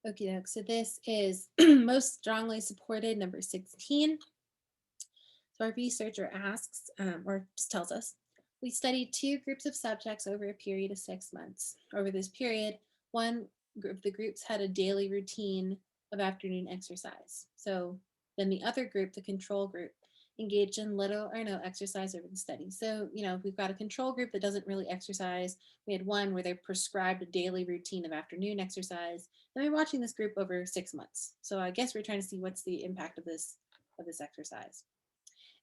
Okay, doke. So this is most strongly supported, number 16. So our researcher asks, or just tells us, we studied two groups of subjects over a period of 6 months. Over this period, one group, the groups had a daily routine of afternoon exercise. So then the other group, the control group, engaged in little or no exercise over the study. So, we've got a control group that doesn't really exercise. We had one where they're prescribed a daily routine of afternoon exercise. Then we're watching this group over 6 months. So I guess we're trying to see what's the impact of this exercise.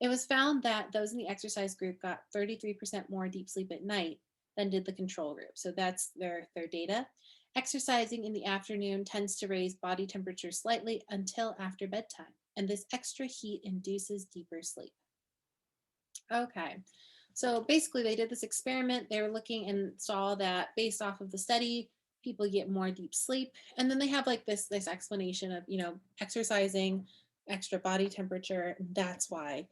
It was found that those in the exercise group got 33% more deep sleep at night than did the control group. So that's their data. Exercising in the afternoon tends to raise body temperature slightly until after bedtime, and this extra heat induces deeper sleep. Okay, so basically they did this experiment. They were looking and saw that based off of the study, people get more deep sleep. And then they have like this explanation of, exercising, extra body temperature, and that's why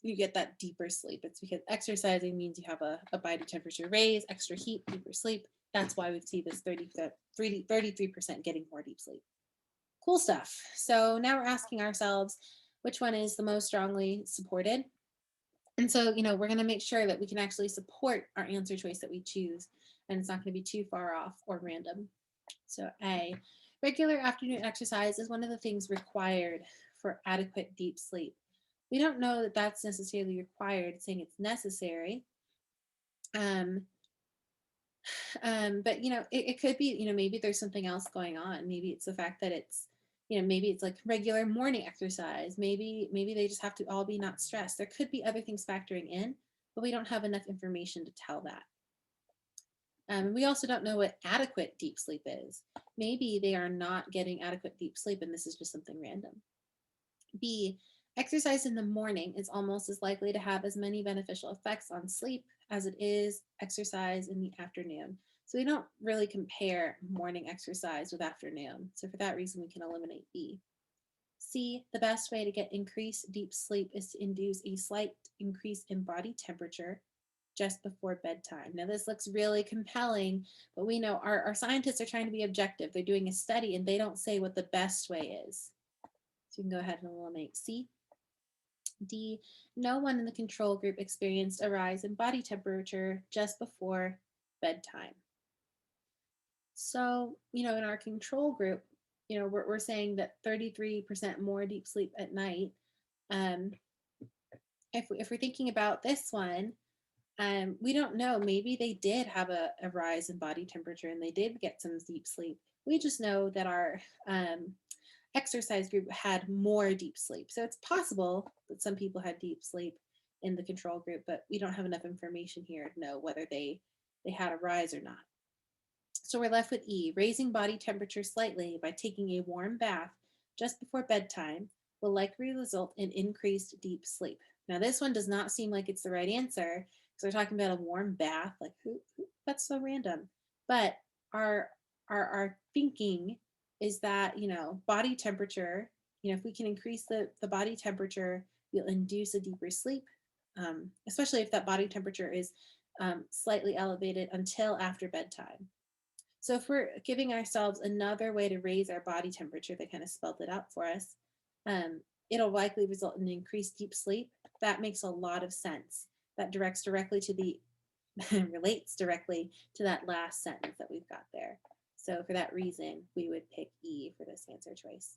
you get that deeper sleep. It's because exercising means you have a body temperature raise, extra heat, deeper sleep. That's why we see this 33% getting more deep sleep. Cool stuff. So now we're asking ourselves, which one is the most strongly supported? And so, we're going to make sure that we can actually support our answer choice that we choose, and it's not going to be too far off or random. So A, regular afternoon exercise is one of the things required for adequate deep sleep. We don't know that that's necessarily required, it's saying it's necessary. Um, but it could be, maybe there's something else going on. Maybe it's the fact that it's, maybe it's like regular morning exercise. Maybe they just have to all be not stressed. There could be other things factoring in, but we don't have enough information to tell that. We also don't know what adequate deep sleep is. Maybe they are not getting adequate deep sleep and this is just something random. B, exercise in the morning is almost as likely to have as many beneficial effects on sleep as it is exercise in the afternoon. So we don't really compare morning exercise with afternoon. So for that reason, we can eliminate B. C, the best way to get increased deep sleep is to induce a slight increase in body temperature just before bedtime. Now, this looks really compelling, but we know our scientists are trying to be objective. They're doing a study and they don't say what the best way is. So you can go ahead and eliminate C. D, no one in the control group experienced a rise in body temperature just before bedtime. So, in our control group, we're saying that 33% more deep sleep at night. Um, if we're thinking about this one, we don't know. Maybe they did have a rise in body temperature and they did get some deep sleep. We just know that our exercise group had more deep sleep. So it's possible that some people had deep sleep in the control group, but we don't have enough information here to know whether they had a rise or not. So we're left with E, raising body temperature slightly by taking a warm bath just before bedtime will likely result in increased deep sleep. Now this one does not seem like it's the right answer because we're talking about a warm bath. Like who that's so random. But our our thinking is that, body temperature, if we can increase the body temperature, we'll induce a deeper sleep, especially if that body temperature is slightly elevated until after bedtime. So if we're giving ourselves another way to raise our body temperature, they kind of spelled it out for us, it'll likely result in increased deep sleep. That makes a lot of sense. That directs directly to the, relates directly to that last sentence that we've got there. So for that reason, we would pick E for this answer choice.